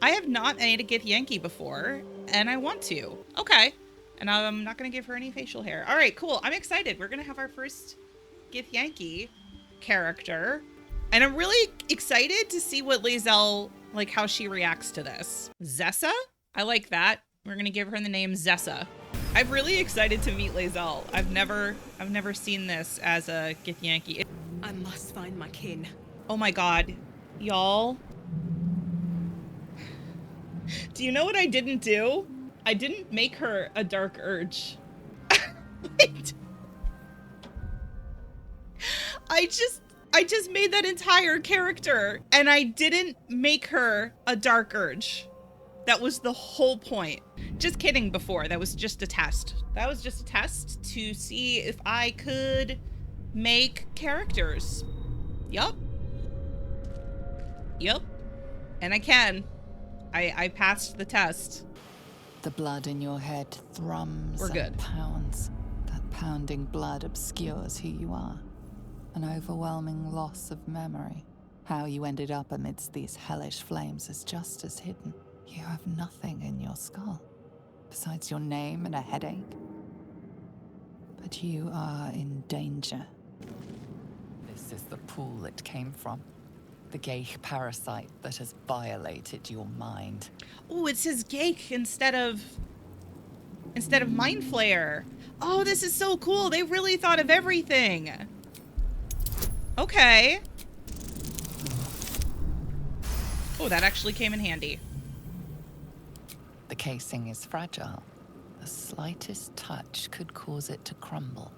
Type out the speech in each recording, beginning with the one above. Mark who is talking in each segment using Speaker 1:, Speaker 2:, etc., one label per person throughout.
Speaker 1: I have not made a Githyanki before, and I want to. Okay. And I'm not going to give her any facial hair. All right, cool. I'm excited. We're going to have our first Githyanki character. And I'm really excited to see what Lae'zel, like how she reacts to this. Zessa? I like that. We're going to give her the name Zessa. I'm really excited to meet Lae'zel. I've never seen this as a Githyanki.
Speaker 2: I must find my kin.
Speaker 1: Oh my god. Y'all. Do you know what I didn't do? I didn't make her a dark urge. I just made that entire character and I didn't make her a dark urge. That was the whole point. Just kidding before. That was just a test. That was just a test to see if I could make characters. Yup. Yup. And I can. I passed the test.
Speaker 3: The blood in your head thrums and pounds. That pounding blood obscures who you are. An overwhelming loss of memory. How you ended up amidst these hellish flames is just as hidden. You have nothing in your skull, besides your name and a headache. But you are in danger. This is the pool it came from. The Gaich parasite that has violated your mind.
Speaker 1: Oh, it says Gaich instead of Mind Flayer. Oh, this is so cool. They really thought of everything. Okay. Oh, that actually came in handy.
Speaker 3: The casing is fragile. The slightest touch could cause it to crumble.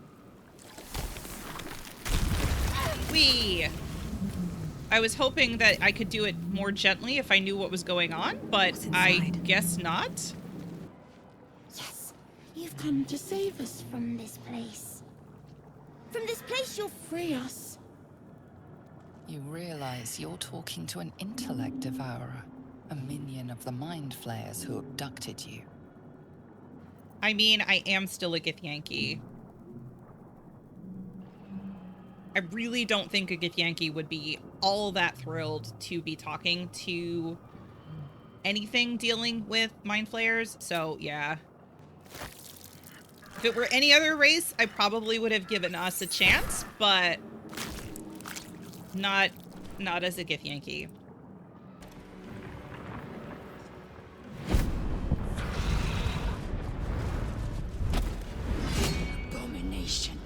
Speaker 1: Whee! I was hoping that I could do it more gently if I knew what was going on, but I guess not.
Speaker 4: Yes, you've come to save us from this place. From this place you'll free us.
Speaker 3: You realize you're talking to an intellect devourer, a minion of the mind flayers who abducted you.
Speaker 1: I mean, I am still a Githyanki. I really don't think a Githyanki would be all that thrilled to be talking to anything dealing with mind flayers. So yeah. If it were any other race, I probably would have given us a chance, but not as a Githyanki.
Speaker 2: Abomination.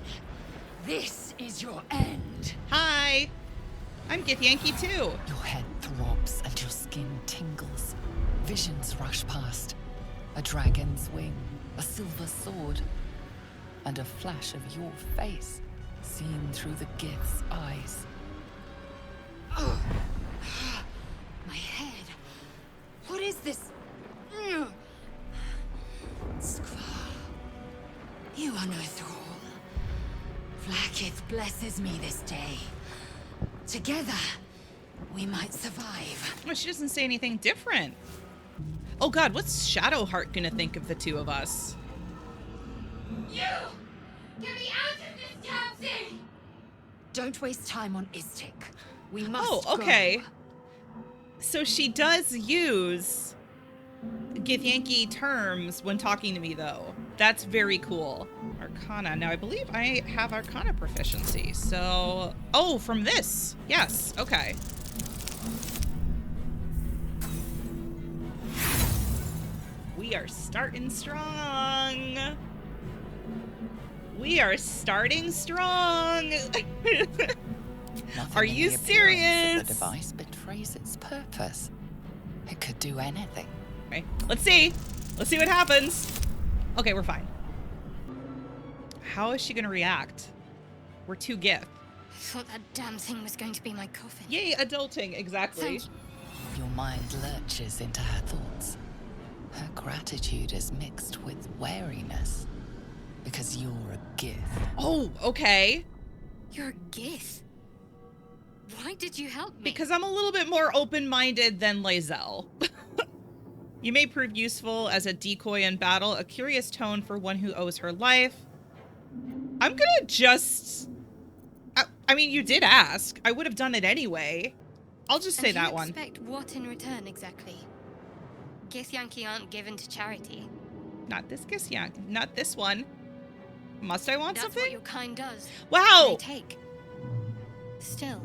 Speaker 2: This is your end.
Speaker 1: Hi. I'm Githyanki too.
Speaker 3: Your head throbs and your skin tingles. Visions rush past. A dragon's wing, a silver sword, and a flash of your face seen through the Gith's eyes.
Speaker 2: Oh. My head. What is this? Skvar. You are no thrall. Vlaakith blesses me this day. Together, we might survive.
Speaker 1: Well, she doesn't say anything different. Oh god, what's Shadowheart gonna think of the two of us?
Speaker 4: You! Get me out of this damn thing!
Speaker 2: Don't waste time on Istik. We must
Speaker 1: Oh, okay.
Speaker 2: go.
Speaker 1: So she does use Githyanki terms when talking to me, though. That's very cool. Arcana. Now, I believe I have Arcana proficiency, so... Oh, from this. Yes, okay. We are starting strong. We are starting strong. Are you serious?
Speaker 3: The device betrays its purpose. It could do anything.
Speaker 1: Okay, let's see. Let's see what happens. Okay, we're fine. How is she gonna react? We're too Gith.
Speaker 4: I thought that damn thing was going to be my coffin.
Speaker 1: Yay, adulting, exactly.
Speaker 4: Thank you.
Speaker 3: Your mind lurches into her thoughts. Her gratitude is mixed with wariness. Because you're a Gith.
Speaker 1: Oh, okay.
Speaker 4: You're a Gith. Why did you help me?
Speaker 1: Because I'm a little bit more open-minded than Lae'zel. You may prove useful as a decoy in battle, a curious tone for one who owes her life. I'm gonna just... I mean, you did ask. I would have done it anyway. I'll just say that one.
Speaker 4: And you expect what in return, exactly?
Speaker 5: Githyanki aren't given to charity.
Speaker 1: Not this Githyanki. Not this one. Must I want
Speaker 5: That's
Speaker 1: something?
Speaker 5: what your kind does.
Speaker 1: Wow!
Speaker 5: They take. Still,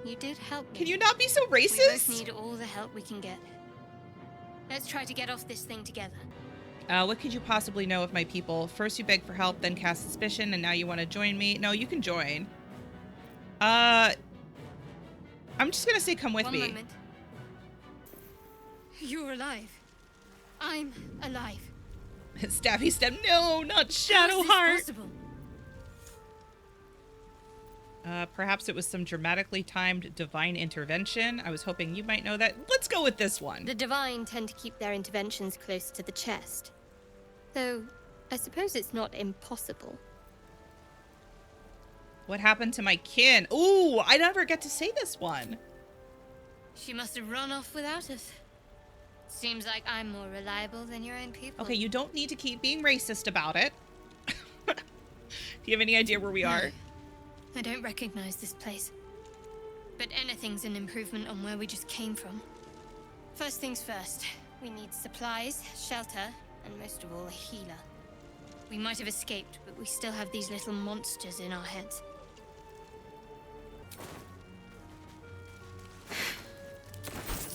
Speaker 5: you did help me.
Speaker 1: Can you not be so
Speaker 5: We both
Speaker 1: racist?
Speaker 5: need all the help we can get. Let's try to get off this thing together.
Speaker 1: What could you possibly know of my people? First you beg for help, then cast suspicion, and now you want to join me? No, you can join. I'm just gonna say come with
Speaker 5: One
Speaker 1: me.
Speaker 5: moment. You're alive. I'm alive.
Speaker 1: Stabby step. No, not
Speaker 5: How is
Speaker 1: Shadowheart.
Speaker 5: this possible?
Speaker 1: Perhaps it was some dramatically timed divine intervention. I was hoping you might know that. Let's go with this one.
Speaker 5: The divine tend to keep their interventions close to the chest. Though, I suppose it's not impossible.
Speaker 1: What happened to my kin? Ooh, I never get to say this one.
Speaker 5: She must have run off without us. Seems like I'm more reliable than your own people.
Speaker 1: Okay, you don't need to keep being racist about it. Do you have any idea where we are?
Speaker 5: I don't recognize this place. But anything's an improvement on where we just came from. First things first, we need supplies, shelter, and most of all, a healer. We might have escaped, but we still have these little monsters in our heads.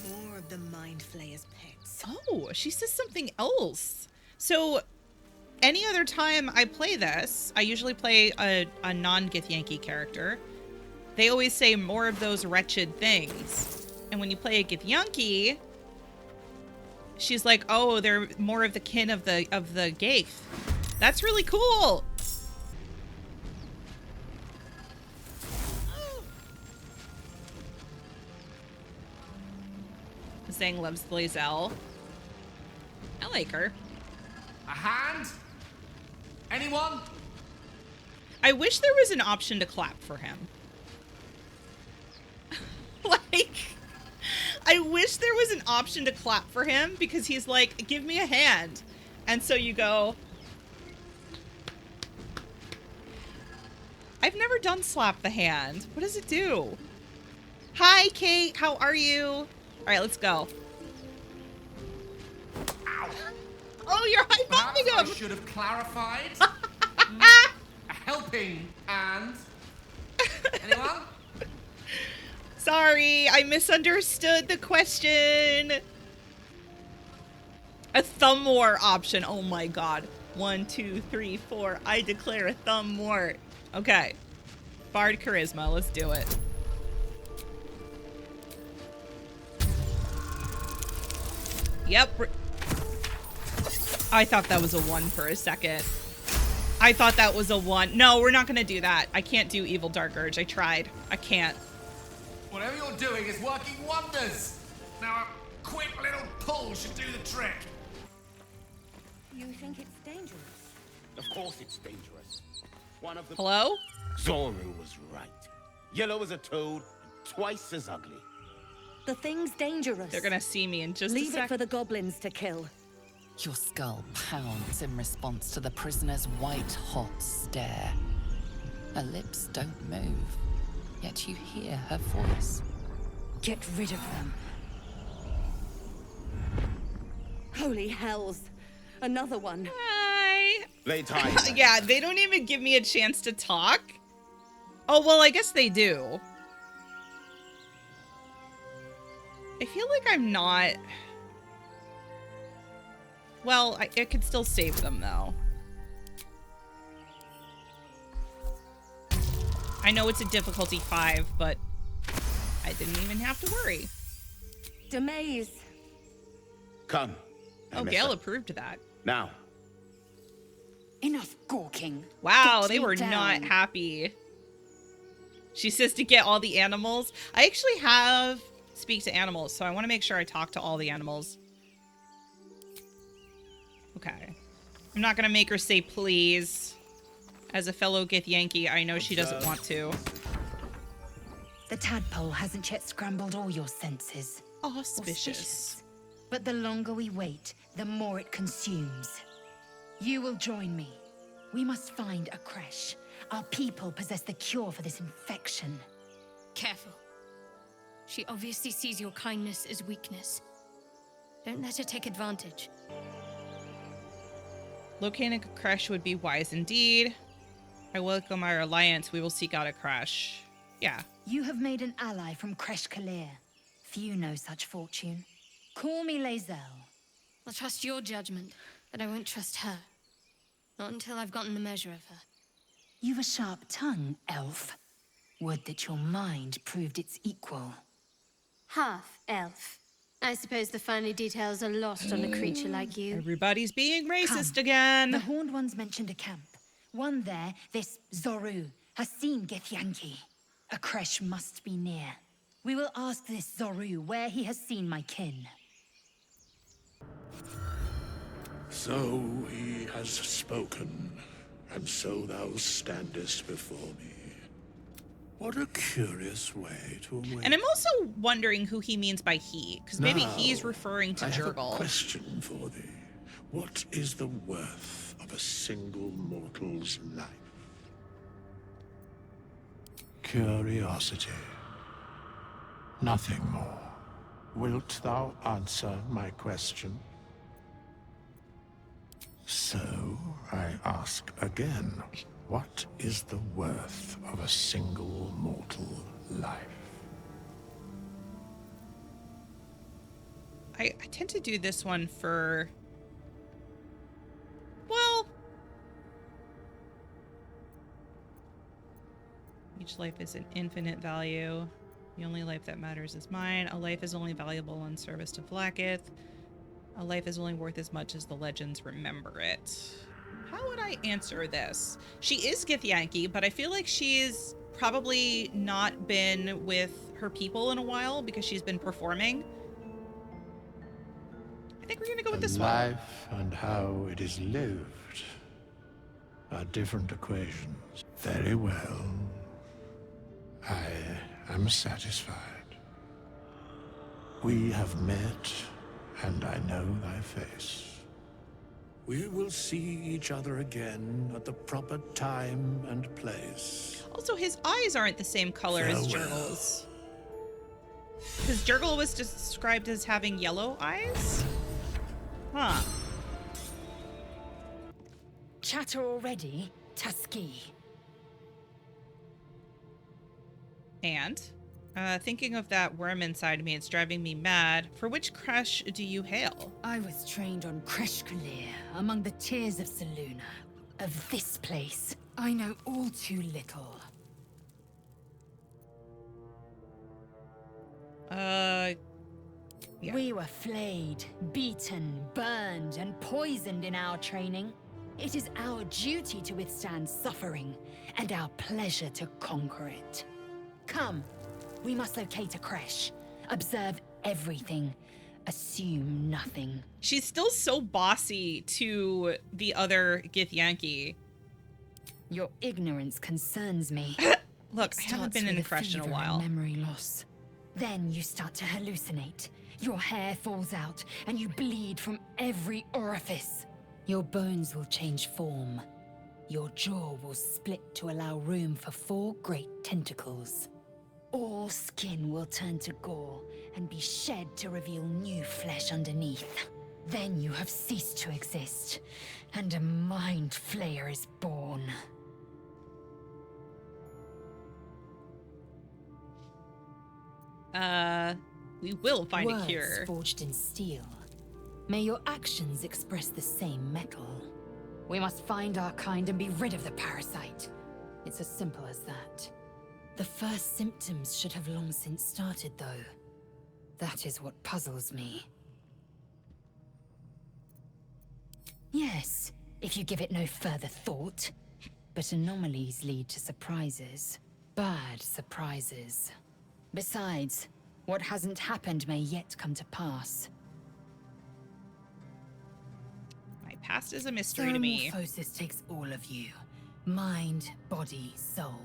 Speaker 2: More of the Mind Flayer's pets.
Speaker 1: Oh, she says something else. So, any other time I play this, I usually play a non-Githyanki character. They always say more of those wretched things. And when you play a Githyanki, she's like, oh, they're more of the kin of the Gaith. That's really cool. Zang loves Lae'zel. I like her.
Speaker 6: A hand? Anyone?
Speaker 1: I wish there was an option to clap for him. Like, I wish there was an option to clap for him because he's like, give me a hand. And so you go. I've never done slap the hand. What does it do? Hi, Kate. How are you? All right, let's go.
Speaker 6: Ow.
Speaker 1: Oh, you're
Speaker 6: Perhaps
Speaker 1: high-fiving
Speaker 6: I
Speaker 1: him.
Speaker 6: should have clarified. A helping hand. Anyone?
Speaker 1: Sorry, I misunderstood the question. A thumb war option. Oh my god. 1, 2, 3, 4. I declare a thumb war. Okay. Bard charisma. Let's do it. Yep. I thought that was a 1 for a second. I thought that was a 1. No, we're not going to do that. I can't do Evil Dark Urge. I tried. I can't.
Speaker 6: Whatever you're doing is working wonders. Now a quick little pull should do the trick.
Speaker 2: You think it's dangerous?
Speaker 7: Of course it's dangerous. One of the...
Speaker 1: Hello?
Speaker 7: Zoru was right. Yellow as a toad, and twice as ugly.
Speaker 2: The thing's dangerous.
Speaker 1: They're gonna see me in just a
Speaker 2: Leave
Speaker 1: sec.
Speaker 2: it for the goblins to kill.
Speaker 3: Your skull pounds in response to the prisoner's white-hot stare. Her lips don't move, yet you hear her voice.
Speaker 2: Get rid of them. Holy hells. Another one.
Speaker 1: Hi.
Speaker 7: Lay tight.
Speaker 1: Yeah, they don't even give me a chance to talk. Oh, well, I guess they do. I feel like I'm not... Well, I could still save them, though. I know it's a difficulty 5, but I didn't even have to worry.
Speaker 2: Demaze.
Speaker 7: Come.
Speaker 1: Oh, Gale approved that.
Speaker 7: Now.
Speaker 2: Enough gawking.
Speaker 1: Wow,
Speaker 2: Get
Speaker 1: they
Speaker 2: me
Speaker 1: were
Speaker 2: down.
Speaker 1: not happy. She says to get all the animals. I actually have speak to animals, so I want to make sure I talk to all the animals. Okay. I'm not going to make her say please. As a fellow Githyanki, I know she doesn't want to.
Speaker 2: The tadpole hasn't yet scrambled all your senses.
Speaker 1: Auspicious.
Speaker 2: But the longer we wait, the more it consumes. You will join me. We must find a creche. Our people possess the cure for this infection.
Speaker 5: Careful. She obviously sees your kindness as weakness. Don't let her take advantage.
Speaker 1: Locating a crash would be wise indeed. I welcome our alliance. We will seek out a crash. Yeah.
Speaker 2: You have made an ally from Kresh Kalir. Few know such fortune. Call me Lae'zel.
Speaker 5: I'll trust your judgment, but I won't trust her. Not until I've gotten the measure of her.
Speaker 2: You've a sharp tongue, elf. Would that your mind proved its equal.
Speaker 5: Half elf. I suppose the finer details are lost on a creature like you.
Speaker 1: Everybody's being racist
Speaker 2: Come.
Speaker 1: again.
Speaker 2: The Horned Ones mentioned a camp. One there, this Zoru, has seen Githyanki. A creche must be near. We will ask this Zoru where he has seen my kin.
Speaker 8: So he has spoken, and so thou standest before me. What a curious way to awake.
Speaker 1: And I'm also wondering who he means by he, because maybe
Speaker 8: Now,
Speaker 1: he's referring to
Speaker 8: I have a
Speaker 1: Jurgle.
Speaker 8: question for thee. What is the worth of a single mortal's life? Curiosity. Nothing more. Wilt thou answer my question? So, I ask again, what is the worth of a single mortal life?
Speaker 1: I tend to do this one for... Well... Each life is an infinite value. The only life that matters is mine. A life is only valuable on service to Blackith. A life is only worth as much as the legends remember it. How would I answer this? She is Githyanki, but I feel like she's probably not been with her people in a while because she's been performing. I think we're gonna go with this one.
Speaker 8: Life and how it is lived are different equations. Very well. I am satisfied. We have met, and I know thy face. We will see each other again at the proper time and place.
Speaker 1: Also, his eyes aren't the same color as
Speaker 8: Farewell.
Speaker 1: Jurgle's. Because Jurgle was described as having yellow eyes? Huh.
Speaker 2: Chatter already, Tusky.
Speaker 1: And? Thinking of that worm inside me, it's driving me mad. For which crush do you hail?
Speaker 2: I was trained on Kresh Kalir, among the tears of Selûne. Of this place, I know all too little.
Speaker 1: Yeah.
Speaker 2: We were flayed, beaten, burned, and poisoned in our training. It is our duty to withstand suffering, and our pleasure to conquer it. Come, we must locate a creche, observe everything, assume nothing.
Speaker 1: She's still so bossy to the other Githyanki.
Speaker 2: Your ignorance concerns me.
Speaker 1: Look, I haven't been in a crush in a while.
Speaker 2: Memory loss. Then you start to hallucinate. Your hair falls out, and you bleed from every orifice. Your bones will change form. Your jaw will split to allow room for 4 great tentacles. All skin will turn to gore and be shed to reveal new flesh underneath. Then you have ceased to exist, and a mind flayer is born.
Speaker 1: We will find
Speaker 2: Words
Speaker 1: a cure.
Speaker 2: forged in steel. May your actions express the same metal. We must find our kind and be rid of the parasite. It's as simple as that. The first symptoms should have long since started, though. That is what puzzles me. Yes, if you give it no further thought. But anomalies lead to surprises. Bad surprises. Besides, what hasn't happened may yet come to pass.
Speaker 1: My past is a mystery to me.
Speaker 2: Metamorphosis takes all of you. Mind, body, soul.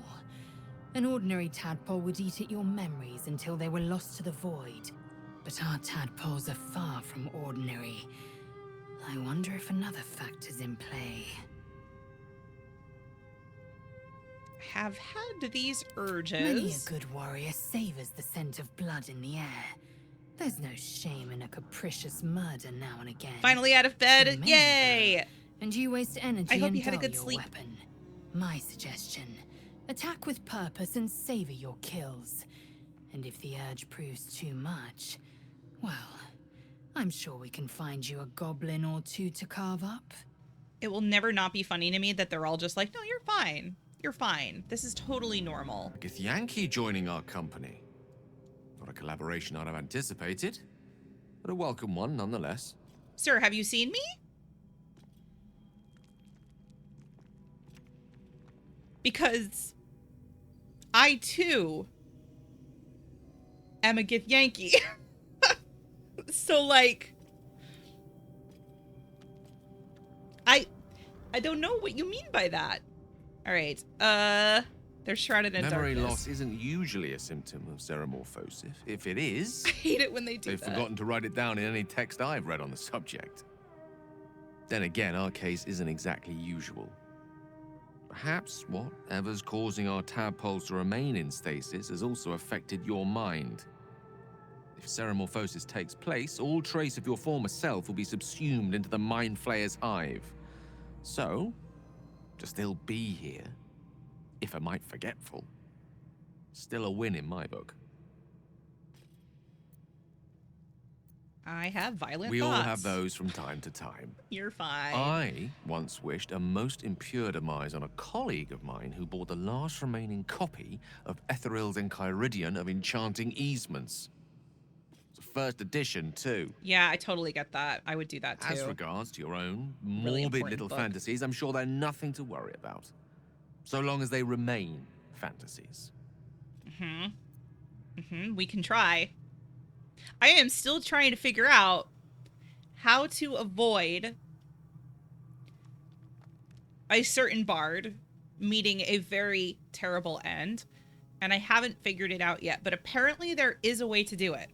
Speaker 2: An ordinary tadpole would eat at your memories until they were lost to the void. But our tadpoles are far from ordinary. I wonder if another factor's in play.
Speaker 1: Have had these urges.
Speaker 2: Many a good warrior savors the scent of blood in the air. There's no shame in a capricious murder now and again.
Speaker 1: Finally out of bed.
Speaker 2: Too many,
Speaker 1: Yay!
Speaker 2: though, and you waste energy
Speaker 1: I hope
Speaker 2: and
Speaker 1: you had a
Speaker 2: dull
Speaker 1: good
Speaker 2: your
Speaker 1: sleep.
Speaker 2: weapon. My suggestion, attack with purpose and savor your kills. And if the urge proves too much, well, I'm sure we can find you a goblin or two to carve up.
Speaker 1: It will never not be funny to me that they're all just like, no, you're fine. You're fine. This is totally normal.
Speaker 9: Githyanki joining our company. Not a collaboration I'd have anticipated, but a welcome one nonetheless.
Speaker 1: Sir, have you seen me? Because I, too, am a Githyanki. So, like, I don't know what you mean by that. All right. They're shrouded in
Speaker 9: Memory
Speaker 1: darkness.
Speaker 9: loss isn't usually a symptom of xeromorphosis. If it is,
Speaker 1: I hate it when they do
Speaker 9: they've
Speaker 1: that.
Speaker 9: forgotten to write it down in any text I've read on the subject. Then again, our case isn't exactly usual. Perhaps whatever's causing our tadpoles to remain in stasis has also affected your mind. If xeromorphosis takes place, all trace of your former self will be subsumed into the Mind Flayer's hive. So, to still be here, if a mite forgetful, still a win in my book.
Speaker 1: I have violent
Speaker 9: We
Speaker 1: thoughts.
Speaker 9: all have those from time to time.
Speaker 1: You're fine.
Speaker 9: I once wished a most impure demise on a colleague of mine who bought the last remaining copy of Etheril's Enchiridion of Enchanting Easements. It's a first edition, too.
Speaker 1: Yeah, I totally get that. I would do that, too.
Speaker 9: As regards to your own
Speaker 1: Really
Speaker 9: morbid
Speaker 1: important
Speaker 9: little
Speaker 1: book.
Speaker 9: fantasies, I'm sure they're nothing to worry about. So long as they remain fantasies.
Speaker 1: We can try. I am still trying to figure out how to avoid a certain bard meeting a very terrible end, and I haven't figured it out yet, but apparently there is a way to do it.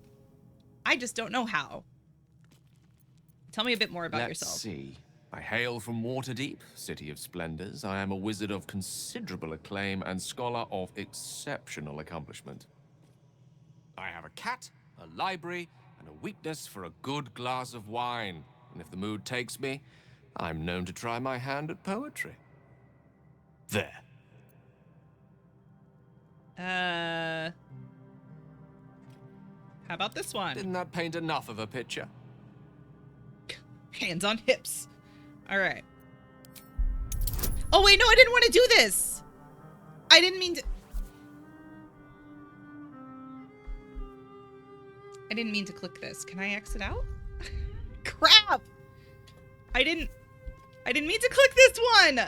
Speaker 1: I just don't know how. Tell me a bit more about
Speaker 9: Let's
Speaker 1: yourself.
Speaker 9: see. I hail from Waterdeep, City of Splendors. I am a wizard of considerable acclaim and scholar of exceptional accomplishment. I have a cat, a library, and a weakness for a good glass of wine. And if the mood takes me, I'm known to try my hand at poetry. There.
Speaker 1: How about this one?
Speaker 9: Didn't that paint enough of a picture?
Speaker 1: Hands on hips. All right. Oh, wait, no, I didn't want to do this. I didn't mean to. I didn't mean to click this. Can I exit out? Crap. I didn't mean to click this one.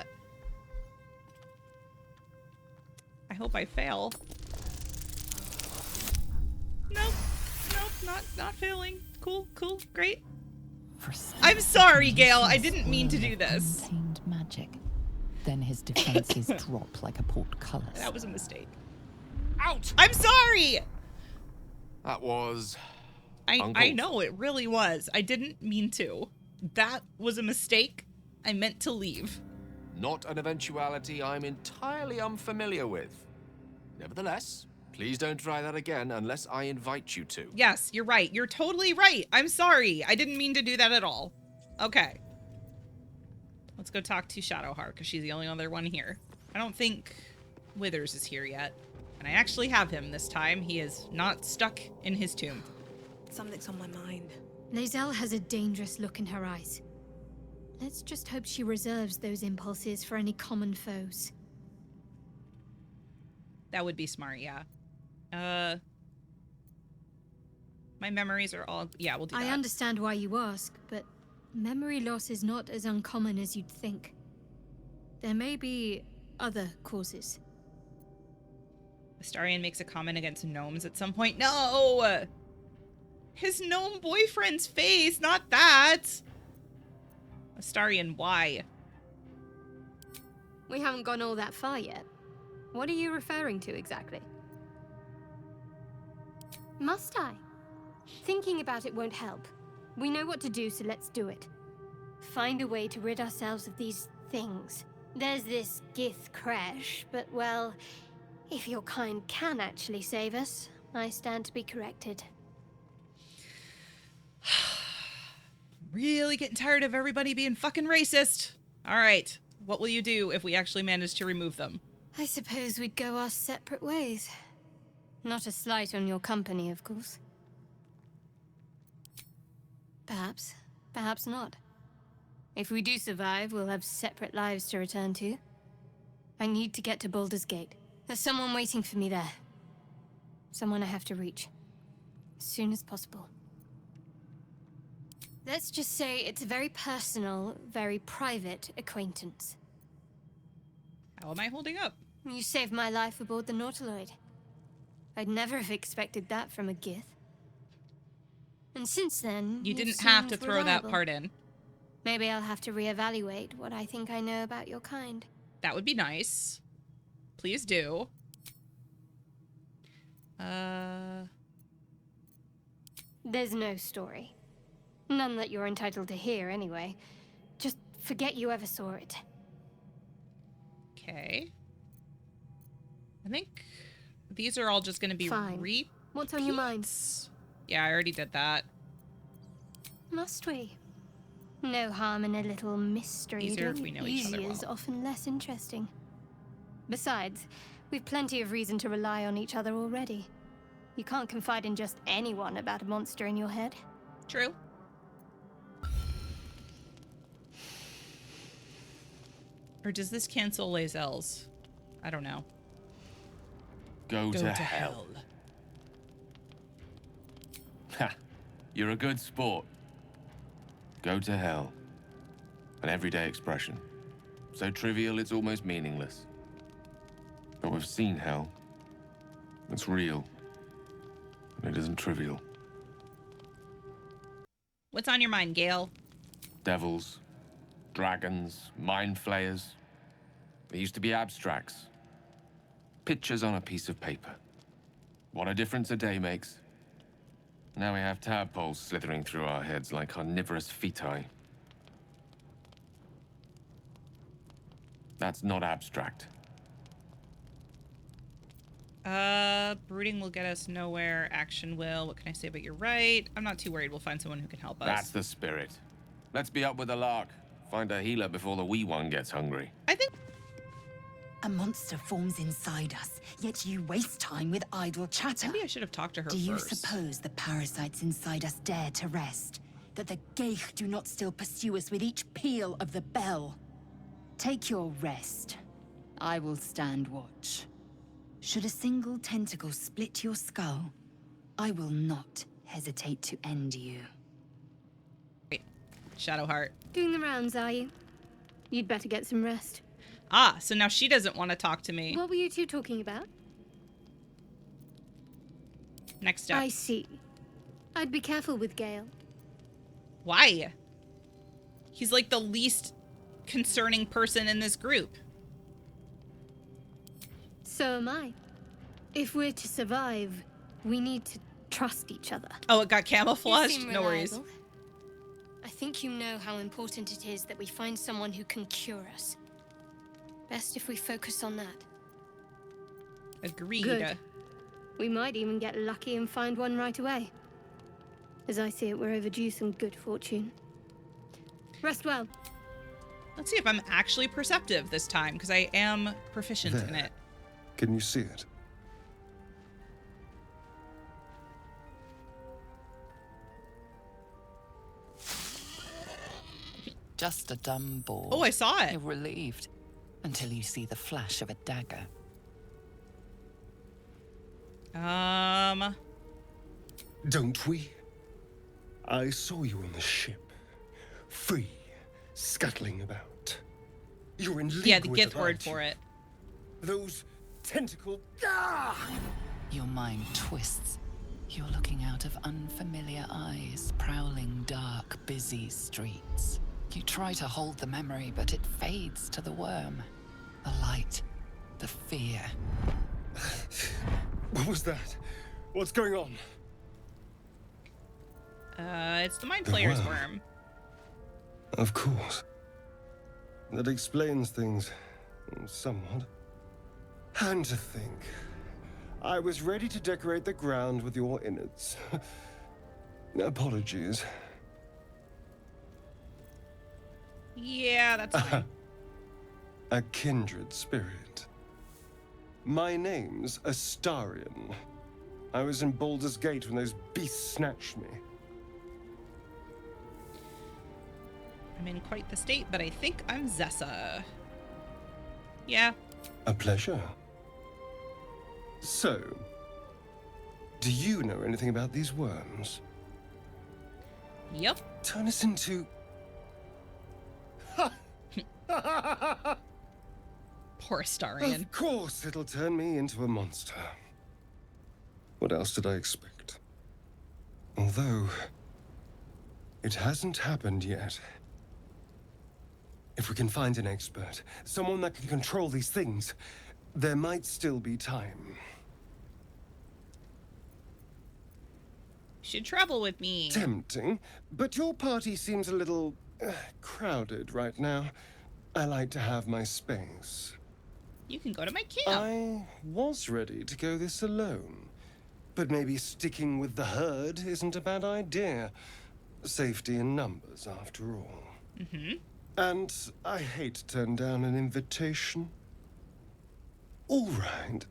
Speaker 1: I hope I fail. Nope, not failing. Cool, great. I'm sorry, Gale. I didn't mean to do this.
Speaker 3: Untamed magic. Then his defenses drop like a portcullis.
Speaker 1: That was a mistake.
Speaker 9: Out!
Speaker 1: I'm sorry.
Speaker 9: That was...
Speaker 1: I
Speaker 9: uncalled
Speaker 1: know, it really was. I didn't mean to. That was a mistake. I meant to leave.
Speaker 9: Not an eventuality I'm entirely unfamiliar with. Nevertheless, please don't try that again unless I invite you to.
Speaker 1: Yes, you're right. You're totally right. I'm sorry. I didn't mean to do that at all. Okay. Let's go talk to Shadowheart, because she's the only other one here. I don't think Withers is here yet. And I actually have him this time. He is not stuck in his tomb.
Speaker 10: Something's on my mind.
Speaker 5: Lae'zel has a dangerous look in her eyes. Let's just hope she reserves those impulses for any common foes.
Speaker 1: That would be smart, yeah. My memories are all... Yeah, we'll do that.
Speaker 5: I understand why you ask, but memory loss is not as uncommon as you'd think. There may be other causes.
Speaker 1: Astarion makes a comment against gnomes at some point. No! His gnome boyfriend's face, not that! Astarion, why?
Speaker 5: We haven't gone all that far yet. What are you referring to exactly? Must I? Thinking about it won't help. We know what to do, so let's do it. Find a way to rid ourselves of these things. There's this Gith crash, but well, if your kind can actually save us, I stand to be corrected.
Speaker 1: Really getting tired of everybody being fucking racist. All right. What will you do if we actually manage to remove them?
Speaker 5: I suppose we'd go our separate ways. Not a slight on your company, of course. Perhaps. Perhaps not. If we do survive, we'll have separate lives to return to. I need to get to Baldur's Gate. There's someone waiting for me there. Someone I have to reach. As soon as possible. Let's just say it's a very personal, very private acquaintance.
Speaker 1: How am I holding up?
Speaker 5: You saved my life aboard the Nautiloid. I'd never have expected that from a Gith. And since then,
Speaker 1: You
Speaker 5: you've
Speaker 1: didn't have to
Speaker 5: seemed
Speaker 1: throw that
Speaker 5: reliable.
Speaker 1: part in.
Speaker 5: Maybe I'll have to reevaluate what I think I know about your kind.
Speaker 1: That would be nice. Please do.
Speaker 5: There's no story. None that you're entitled to hear, anyway. Just forget you ever saw it.
Speaker 1: Okay. I think these are all just going to be
Speaker 5: Fine. What's on your mind?
Speaker 1: Yeah, I already did that.
Speaker 5: Must we? No harm in a little mystery.
Speaker 1: Easier if
Speaker 5: doing
Speaker 1: we
Speaker 5: it
Speaker 1: know each other
Speaker 5: easy is
Speaker 1: well.
Speaker 5: often less interesting. Besides, we've plenty of reason to rely on each other already. You can't confide in just anyone about a monster in your head.
Speaker 1: True. Or does this cancel Lae'zel's? I don't know.
Speaker 9: Go to hell. Ha! You're a good sport. Go to hell. An everyday expression. So trivial it's almost meaningless. But we've seen hell. It's real. And it isn't trivial.
Speaker 1: What's on your mind, Gale?
Speaker 9: Devils, dragons, mind flayers. They used to be abstracts. Pictures on a piece of paper. What a difference a day makes. Now we have tadpoles slithering through our heads like carnivorous feti. That's not abstract.
Speaker 1: Brooding will get us nowhere. Action will. What can I say? But you're right. I'm not too worried. We'll find someone who can help us.
Speaker 9: That's the spirit. Let's be up with the lark. Find a healer before the wee one gets hungry.
Speaker 1: I think
Speaker 2: A monster forms inside us, yet you waste time with idle chatter.
Speaker 1: maybe I should have talked to her
Speaker 2: Do you
Speaker 1: first.
Speaker 2: suppose the parasites inside us dare to rest? That the Geich do not still pursue us with each peal of the bell? Take your rest. I will stand watch. Should a single tentacle split your skull, I will not hesitate to end you.
Speaker 1: Wait. Shadowheart.
Speaker 5: Doing the rounds, are you? You'd better get some rest.
Speaker 1: Ah, so now she doesn't want to talk to me.
Speaker 5: What were you two talking about?
Speaker 1: Next up.
Speaker 5: I see. I'd be careful with Gale.
Speaker 1: Why? He's like the least concerning person in this group.
Speaker 5: So am I. If we're to survive, we need to trust each other.
Speaker 1: Oh, it got
Speaker 5: You
Speaker 1: camouflaged?
Speaker 5: seem
Speaker 1: No worries.
Speaker 5: reliable. I think you know how important it is that we find someone who can cure us. Best if we focus on that.
Speaker 1: Agreed.
Speaker 5: Good. We might even get lucky and find one right away. As I see it, we're overdue some good fortune. Rest well.
Speaker 1: Let's see if I'm actually perceptive this time, because I am proficient in it.
Speaker 11: Can you see it?
Speaker 3: Just a dumb ball.
Speaker 1: Oh, I saw it.
Speaker 3: You're relieved until you see the flash of a dagger.
Speaker 11: Don't we? I saw you on the ship. Free, scuttling about. You're in league
Speaker 1: Yeah, the
Speaker 11: with
Speaker 1: Gith
Speaker 11: them,
Speaker 1: word
Speaker 11: aren't you?
Speaker 1: for it.
Speaker 11: Those tentacle... Ah!
Speaker 3: Your mind twists. You're looking out of unfamiliar eyes, prowling dark, busy streets. You try to hold the memory, but it fades to the worm. The light, the fear.
Speaker 11: What was that? What's going on?
Speaker 1: It's the Mind Flayer's
Speaker 11: worm.
Speaker 1: worm.
Speaker 11: Of course. That explains things somewhat. And to think, I was ready to decorate the ground with your innards. Apologies.
Speaker 1: Yeah, that's fine.
Speaker 11: A kindred spirit. My name's Astarion. I was in Baldur's Gate when those beasts snatched me.
Speaker 1: I'm in quite the state, but I think I'm Zessa. Yeah.
Speaker 11: A pleasure. So, do you know anything about these worms?
Speaker 1: Yep.
Speaker 11: Turn us into...
Speaker 1: Poor Astarion.
Speaker 11: Of course it'll turn me into a monster. What else did I expect? Although, it hasn't happened yet. If we can find an expert, someone that can control these things, there might still be time.
Speaker 1: Should travel with me.
Speaker 11: Tempting, but your party seems a little crowded right now. I like to have my space.
Speaker 1: You can go to my camp.
Speaker 11: I was ready to go this alone, but maybe sticking with the herd isn't a bad idea. Safety in numbers, after all.
Speaker 1: Mm-hmm.
Speaker 11: And I hate to turn down an invitation. All right.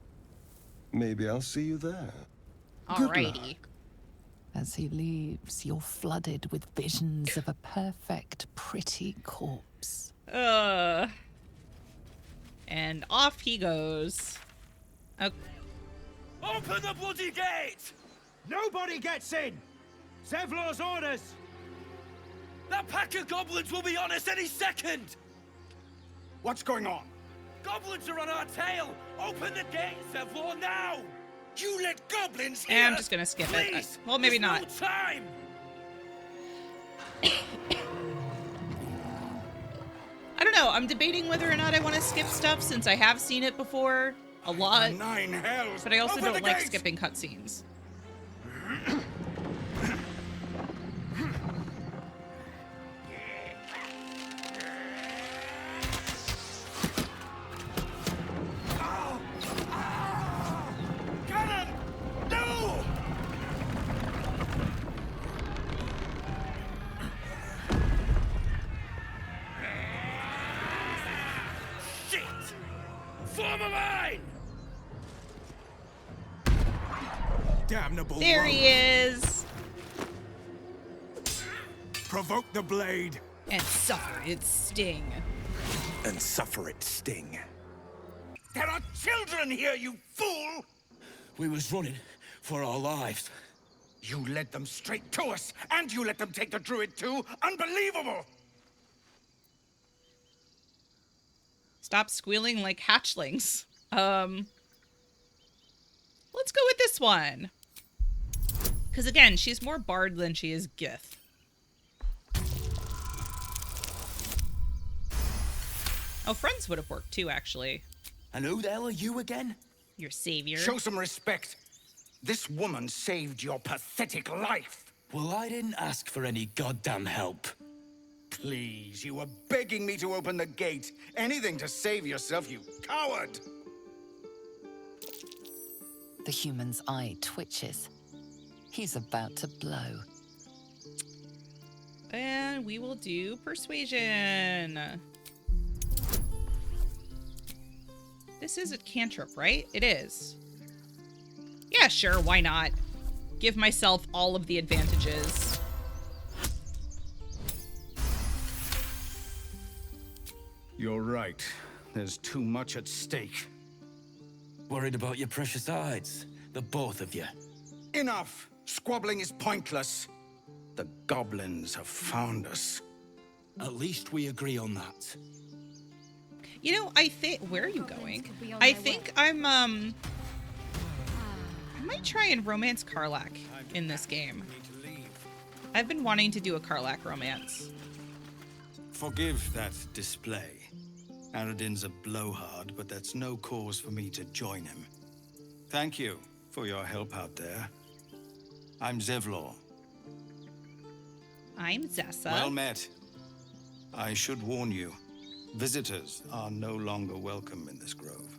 Speaker 11: Maybe I'll see you there.
Speaker 1: Alrighty.
Speaker 3: As he leaves, you're flooded with visions of a perfect, pretty corpse.
Speaker 1: And off he goes. Okay.
Speaker 12: Open the bloody gate! Nobody gets in! Zevlor's orders! That pack of goblins will be on us any second!
Speaker 6: What's going on?
Speaker 12: Goblins are on our tail! Open the gate, Zevlor, now! You let goblins
Speaker 1: And
Speaker 12: here!
Speaker 1: I'm just gonna skip
Speaker 12: Please.
Speaker 1: it. Well, maybe
Speaker 12: There's
Speaker 1: not.
Speaker 12: No time!
Speaker 1: I don't know. I'm debating whether or not I want to skip stuff since I have seen it before a lot.
Speaker 6: Nine hells!
Speaker 1: But I also
Speaker 6: Open
Speaker 1: don't
Speaker 6: the
Speaker 1: like
Speaker 6: gate!
Speaker 1: skipping cutscenes.
Speaker 12: Cannon! No! Shit! Form a line!
Speaker 6: Damnable
Speaker 1: There he is.
Speaker 6: Provoke the blade.
Speaker 1: And suffer its sting.
Speaker 6: And suffer its sting.
Speaker 12: There are children here, you fool!
Speaker 6: We was running for our lives.
Speaker 12: You led them straight to us, and you let them take the druid too? Unbelievable!
Speaker 1: Stop squealing like hatchlings. Let's go with this one. Because again, she's more bard than she is Gith. Oh, friends would have worked too, actually.
Speaker 12: And who the hell are you again?
Speaker 1: Your savior.
Speaker 12: Show some respect. This woman saved your pathetic life.
Speaker 6: Well, I didn't ask for any goddamn help.
Speaker 12: Please, you were begging me to open the gate. Anything to save yourself, you coward!
Speaker 3: The human's eye twitches. He's about to blow.
Speaker 1: And we will do persuasion. This is a cantrip, right? It is. Yeah, sure, why not? Give myself all of the advantages.
Speaker 12: You're right. There's too much at stake.
Speaker 6: Worried about your precious hides, the both of you.
Speaker 12: Enough! Squabbling is pointless. The goblins have found us.
Speaker 6: At least we agree on that.
Speaker 1: You know, I think... Where are you going? I think I'm, I might try and romance Karlach in this game. I've been wanting to do a Karlach romance.
Speaker 13: Forgive that display. Aradin's a blowhard, but that's no cause for me to join him. Thank you for your help out there. I'm Zevlor.
Speaker 1: I'm Zessa.
Speaker 13: Well met. I should warn you, visitors are no longer welcome in this grove.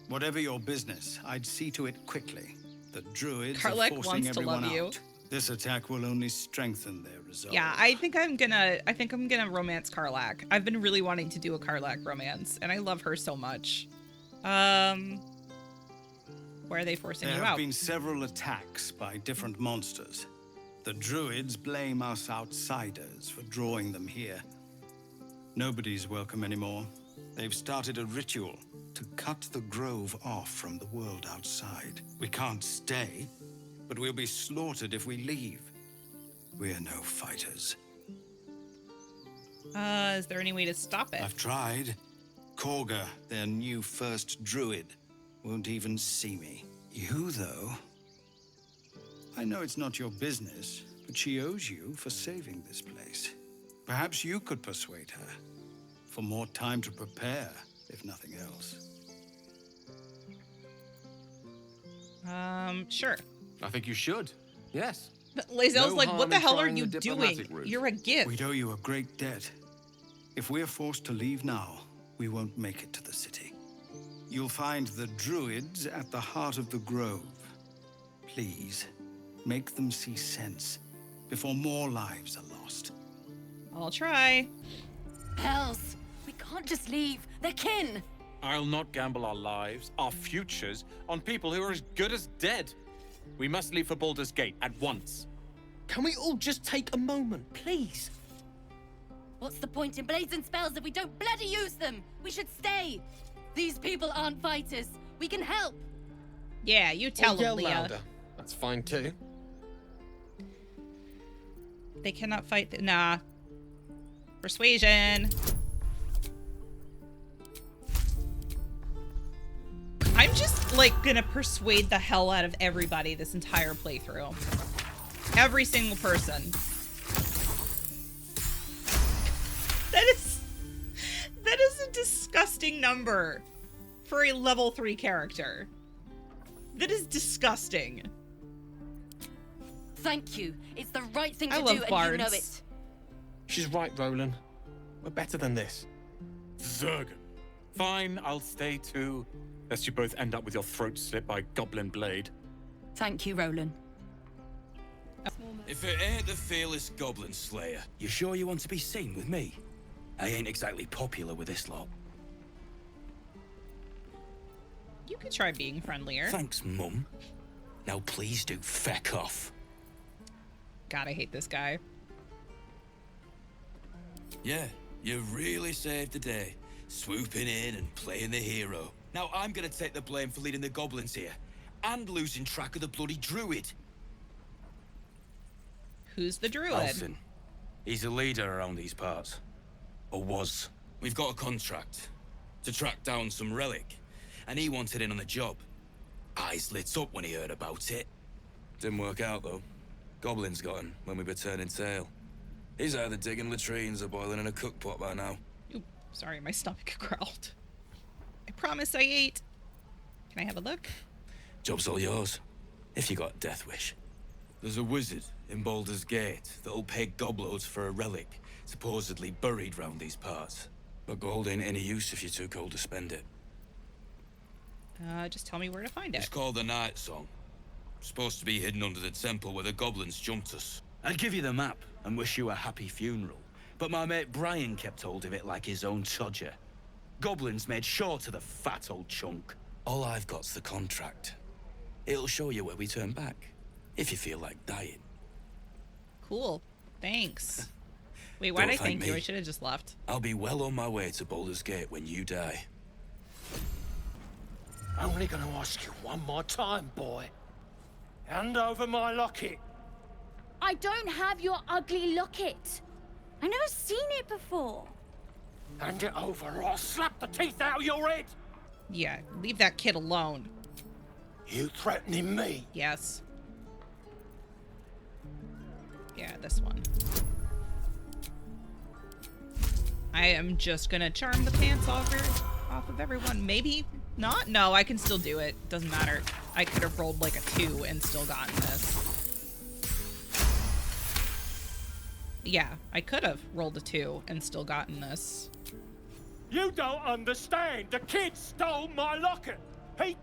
Speaker 13: Whatever your business, I'd see to it quickly. The druids
Speaker 1: Karlach
Speaker 13: are forcing
Speaker 1: wants to
Speaker 13: everyone
Speaker 1: love you.
Speaker 13: out. This attack will only strengthen their resolve.
Speaker 1: Yeah, I think I'm gonna romance Karlach. I've been really wanting to do a Karlach romance, and I love her so much. Why are they forcing you out?
Speaker 13: There have been several attacks by different monsters. The druids blame us outsiders for drawing them here. Nobody's welcome anymore. They've started a ritual to cut the grove off from the world outside. We can't stay, but we'll be slaughtered if we leave. We're no fighters.
Speaker 1: Is there any way to stop it?
Speaker 13: I've tried. Korga, their new first druid, won't even see me. You, though... I know it's not your business, but she owes you for saving this place. Perhaps you could persuade her. For more time to prepare, if nothing else.
Speaker 1: Sure.
Speaker 9: I think you should. Yes.
Speaker 1: Lae'zel's
Speaker 9: No
Speaker 1: like,
Speaker 9: harm
Speaker 1: what the
Speaker 9: in
Speaker 1: hell are
Speaker 9: trying
Speaker 1: you
Speaker 9: the
Speaker 1: doing?
Speaker 9: diplomatic route.
Speaker 1: You're a gift.
Speaker 13: We owe you a great debt. If we're forced to leave now, we won't make it to the city. You'll find the druids at the heart of the grove. Please, make them see sense before more lives are lost.
Speaker 1: I'll try.
Speaker 2: Hells, we can't just leave. They're kin.
Speaker 14: I'll not gamble our lives, our futures, on people who are as good as dead. We must leave for Baldur's Gate at once.
Speaker 15: Can we all just take a moment, please?
Speaker 16: What's the point in blades and spells if we don't bloody use them? We should stay. These people aren't fighters. We can help.
Speaker 1: Yeah, you tell them, Leah.
Speaker 15: Louder. That's fine too.
Speaker 1: They cannot fight. Nah. Persuasion. I'm just, like, gonna persuade the hell out of everybody this entire playthrough. Every single person. That is a disgusting number for a level 3 character. That is disgusting.
Speaker 16: Thank you. It's the right thing
Speaker 1: I
Speaker 16: to
Speaker 1: love
Speaker 16: do,
Speaker 1: bards.
Speaker 16: and you know it.
Speaker 15: She's right, Roland. We're better than this.
Speaker 14: Zergan. Fine, I'll stay too. Lest you both end up with your throat slit by Goblin Blade.
Speaker 16: Thank you, Roland.
Speaker 12: If it ain't the fearless Goblin Slayer, you sure you want to be seen with me? I ain't exactly popular with this lot.
Speaker 1: You could try being friendlier.
Speaker 12: Thanks, Mum. Now please do feck off.
Speaker 1: God, I hate this guy.
Speaker 12: Yeah, you really saved the day, swooping in and playing the hero. Now I'm gonna take the blame for leading the goblins here, and losing track of the bloody druid.
Speaker 1: Who's the druid?
Speaker 12: Alfin. He's a leader around these parts. Or was. We've got a contract to track down some relic, and he wanted in on the job. Eyes lit up when he heard about it. Didn't work out, though. Goblins got him when we were turning tail. He's either digging latrines or boiling in a cookpot by now.
Speaker 1: Oop, sorry, my stomach growled. I promise I ate. Can I have a look?
Speaker 12: Job's all yours, if you got a death wish. There's a wizard in Baldur's Gate that'll pay gobloads for a relic supposedly buried round these parts. But gold ain't any use if you're too cold to spend it.
Speaker 1: Just tell me where to find it.
Speaker 12: It's called the Night Song. Supposed to be hidden under the temple where the goblins jumped us. I'd give you the map and wish you a happy funeral, but my mate Brian kept hold of it like his own todger. Goblins made sure to the fat old chunk. All I've got's the contract. It'll show you where we turn back, if you feel like dying.
Speaker 1: Cool. Thanks. Wait, why'd I thank you? I should have just left.
Speaker 12: I'll be well on my way to Baldur's Gate when you die.
Speaker 8: Only gonna ask you one more time, boy. Hand over my locket.
Speaker 4: I don't have your ugly locket. I've never seen it before.
Speaker 8: Hand it over or I'll slap the teeth out of your head.
Speaker 1: Yeah, leave that kid alone.
Speaker 8: You threatening me?
Speaker 1: Yes. Yeah, this one. I am just gonna charm the pants off of everyone. Maybe not? No, I can still do it. Doesn't matter. I could have rolled like a 2 and still gotten this. Yeah, I could have rolled a 2 and still gotten this.
Speaker 8: You don't understand. The kid stole my locket. He...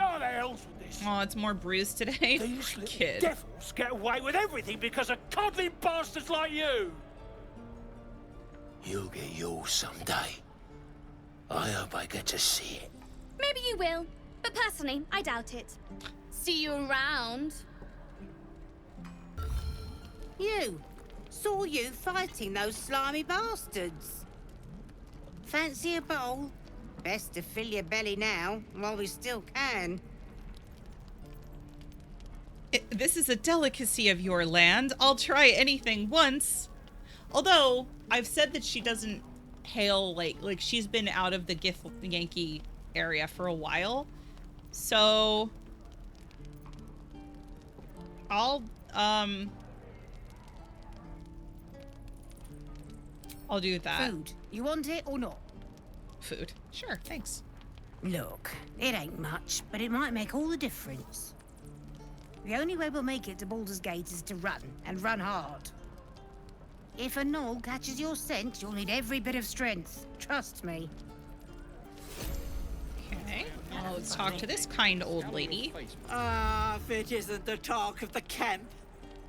Speaker 8: Oh,
Speaker 17: the hell's with this?
Speaker 1: Oh, it's more bruised today.
Speaker 17: These little
Speaker 1: Kid.
Speaker 17: devils get away with everything because of coddling bastards like you.
Speaker 7: You'll get yours someday. I hope I get to see it.
Speaker 4: Maybe you will, but personally, I doubt it. See you around.
Speaker 18: You. Saw you fighting those slimy bastards. Fancy a bowl? Best to fill your belly now, while we still can.
Speaker 1: This is a delicacy of your land. I'll try anything once. Although, I've said that she doesn't hail, like she's been out of the Githyanki area for a while. So, I'll do that.
Speaker 18: Food. You want it or not?
Speaker 1: Food. Sure, thanks.
Speaker 18: Look, it ain't much, but it might make all the difference. The only way we'll make it to Baldur's Gate is to run, and run hard. If a gnoll catches your scent, you'll need every bit of strength. Trust me.
Speaker 1: Okay, well, let's talk to this kind old lady.
Speaker 19: If it isn't the talk of the camp.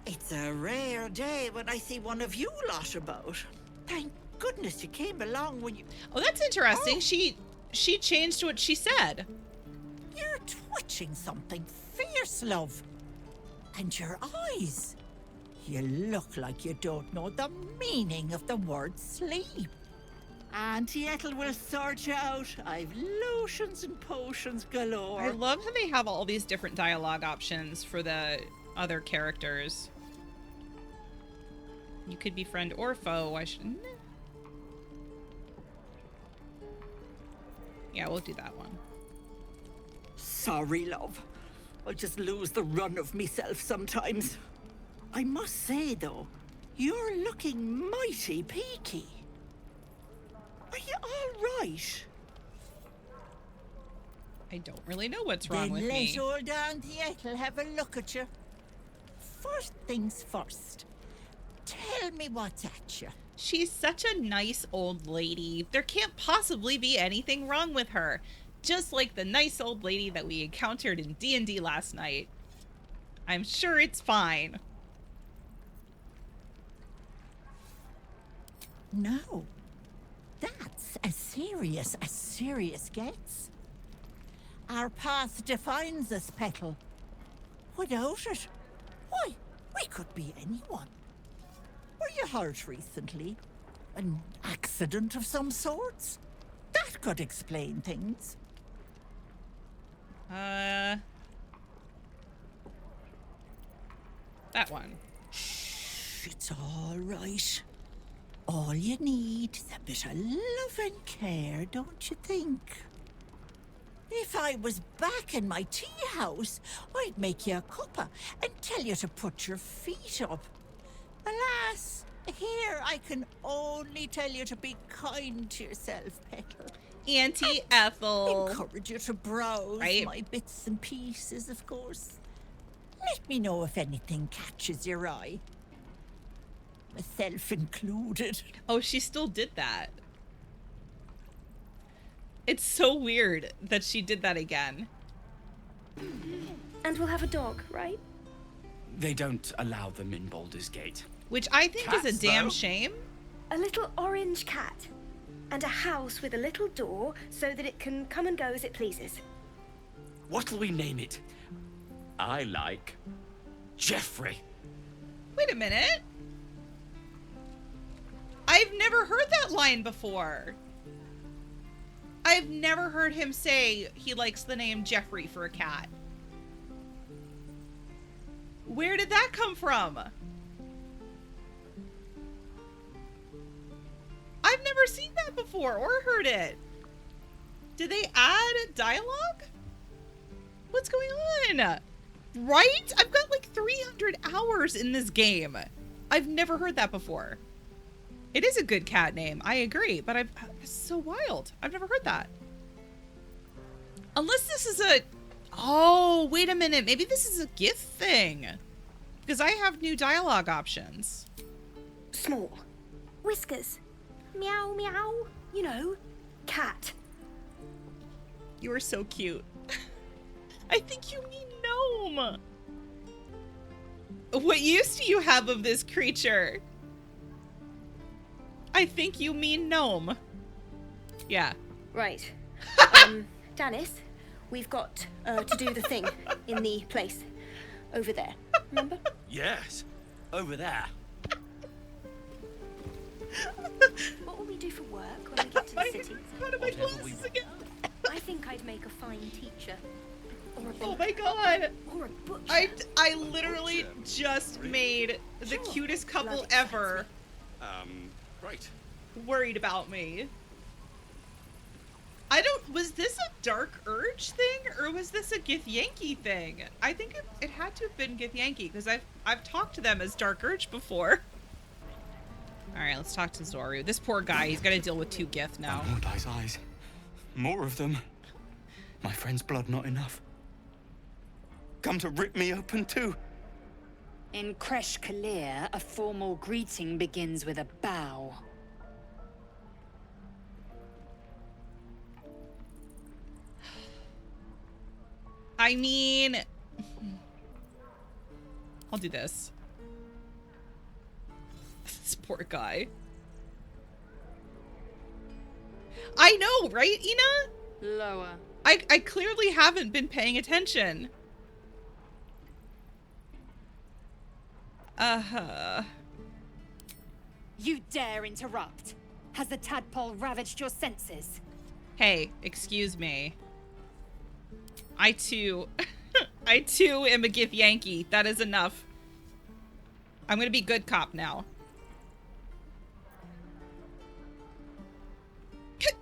Speaker 19: It's a rare day when I see one of you lot about. Thank goodness you came along when you...
Speaker 1: Oh, that's interesting. She changed what she said.
Speaker 19: You're twitching something fierce, love. And your eyes. You look like you don't know the meaning of the word sleep. Auntie Ethel will sort you out. I've lotions and potions galore.
Speaker 1: I love how they have all these different dialogue options for the other characters. You could be friend or foe. I shouldn't. Yeah, we'll do that one.
Speaker 19: Sorry, love. I just lose the run of myself sometimes. I must say, though, you're looking mighty peaky. Are you all right?
Speaker 1: I don't really know what's wrong with
Speaker 19: then
Speaker 1: me.
Speaker 19: let old Auntie Ethel have a look at you. First things first. Tell me what's at you.
Speaker 1: She's such a nice old lady. There can't possibly be anything wrong with her. Just like the nice old lady that we encountered in D&D last night. I'm sure it's fine.
Speaker 19: No. That's as serious gets. Our past defines us, Petal. Without it, why, we could be anyone. Were you hurt recently? An accident of some sorts? That could explain things.
Speaker 1: That one.
Speaker 19: Shh, it's all right. All you need is a bit of love and care, don't you think? If I was back in my tea house, I'd make you a cuppa and tell you to put your feet up. Alas, here I can only tell you to be kind to yourself, Petal.
Speaker 1: Auntie Ethel.
Speaker 19: Encourage you to browse my bits and pieces, of course. Let me know if anything catches your eye. Myself included.
Speaker 1: Oh, she still did that. It's so weird that she did that again.
Speaker 20: And we'll have a dog, right?
Speaker 21: They don't allow them in Baldur's Gate.
Speaker 1: Which I think is a damn shame.
Speaker 20: A little orange cat. And a house with a little door so that it can come and go as it pleases.
Speaker 21: What'll we name it? I like Jeffrey.
Speaker 1: Wait a minute. I've never heard that line before. I've never heard him say he likes the name Jeffrey for a cat. Where did that come from? I've never seen that before or heard it. Did they add dialogue? What's going on? Right? I've got like 300 hours in this game. I've never heard that before. It is a good cat name, I agree, but it's so wild. I've never heard that. Unless this is a... Oh, wait a minute. Maybe this is a gift thing. Because I have new dialogue options.
Speaker 20: Small. Whiskers. Meow, meow. You know, cat.
Speaker 1: You are so cute. I think you mean gnome. What use do you have of this creature? I think you mean gnome. Yeah.
Speaker 20: Right. Danis, we've got to do the thing in the place over there. Remember?
Speaker 12: Yes, over there.
Speaker 20: What will we do for work when we get to the city?
Speaker 1: How do my glasses again?
Speaker 20: I think I'd make a fine teacher. Or a
Speaker 1: Oh my god!
Speaker 20: Or a butcher.
Speaker 1: I literally just made the cutest couple ever.
Speaker 12: Right.
Speaker 1: Worried about me. Was this a Dark Urge thing, or was this a Githyanki thing? I think it had to have been Githyanki, because I've talked to them as Dark Urge before. Alright, let's talk to Zoru. This poor guy, he's gotta deal with 2 Gith now.
Speaker 12: Mordai's eyes. More of them. My friend's blood not enough. Come to rip me open too.
Speaker 2: In Kresh Kalir, a formal greeting begins with a bow.
Speaker 1: I mean, I'll do this. This poor guy. I know, right, Ina?
Speaker 2: Lower.
Speaker 1: I clearly haven't been paying attention.
Speaker 2: You dare interrupt? Has the tadpole ravaged your senses?
Speaker 1: Hey, excuse me. I too am a Githyanki. That is enough. I'm gonna be good cop now.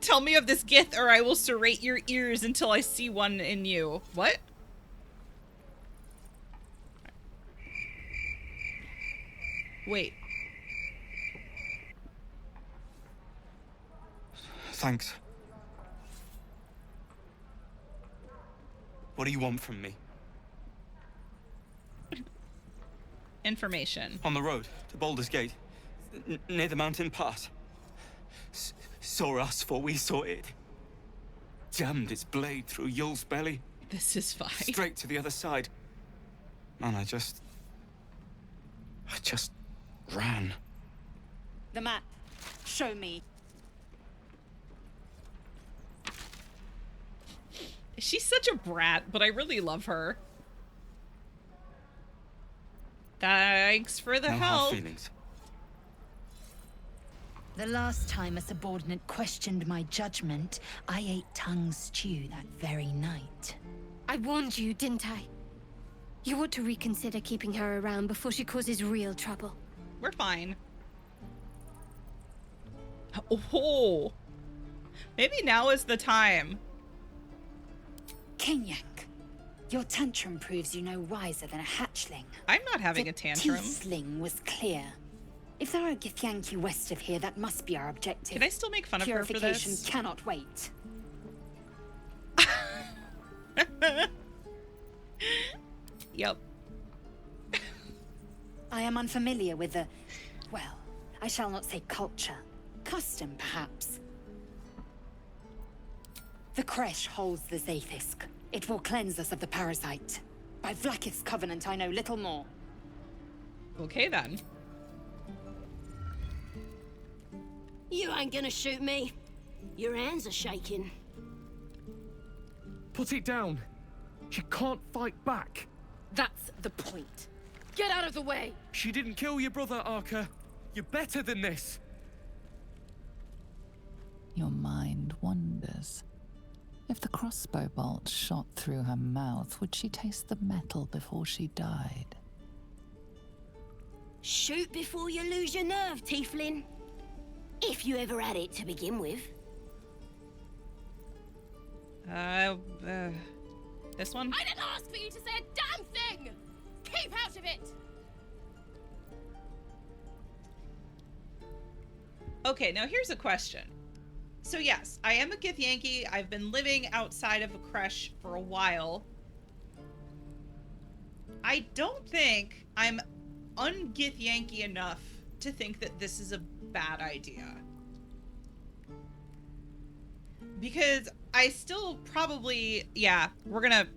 Speaker 1: Tell me of this Gith, or I will serrate your ears until I see one in you. What? Wait.
Speaker 12: Thanks. What do you want from me?
Speaker 1: Information.
Speaker 12: On the road to Baldur's Gate, near the mountain pass. Saw us, for we saw it. Jammed its blade through Yul's belly.
Speaker 1: This is fine.
Speaker 12: Straight to the other side. Man, I just ran.
Speaker 2: The map. Show me.
Speaker 1: She's such a brat, but I really love her. Thanks for the
Speaker 12: No hard
Speaker 1: help.
Speaker 12: feelings.
Speaker 2: The last time a subordinate questioned my judgment, I ate tongue stew that very night.
Speaker 5: I warned you, didn't I? You ought to reconsider keeping her around before she causes real trouble.
Speaker 1: We're fine. Oh, maybe now is the time.
Speaker 2: Kenyak, your tantrum proves you no wiser than a hatchling.
Speaker 1: I'm not having a tantrum.
Speaker 2: The tiefling was clear. If there are Githyanki west of here, that must be our objective.
Speaker 1: Can I still make fun of her for
Speaker 2: Purification
Speaker 1: this?
Speaker 2: cannot wait.
Speaker 1: Yep.
Speaker 2: I am unfamiliar with the, well, I shall not say culture. Custom, perhaps. The Kresh holds the Zaithisk. It will cleanse us of the parasite. By Vlakith's covenant, I know little more.
Speaker 1: Okay, then.
Speaker 10: You ain't gonna shoot me. Your hands are shaking.
Speaker 15: Put it down. She can't fight back.
Speaker 16: That's the point. Get out of the way!
Speaker 15: She didn't kill your brother, Arca. You're better than this.
Speaker 3: Your mind wanders. If the crossbow bolt shot through her mouth, would she taste the metal before she died?
Speaker 10: Shoot before you lose your nerve, tiefling. If you ever had it to begin with.
Speaker 1: This one?
Speaker 16: I didn't ask for you to say a damn thing! Keep out of it!
Speaker 1: Okay, now here's a question. So yes, I am a Githyanki. I've been living outside of a Kresh for a while. I don't think I'm un-Githyanki enough to think that this is a bad idea. Because I still probably, yeah, we're gonna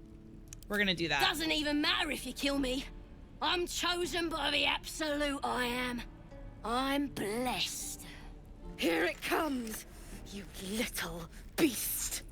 Speaker 1: We're gonna do that.
Speaker 10: Doesn't even matter if you kill me. I'm chosen by the absolute I am. I'm blessed.
Speaker 4: Here it comes, you little beast.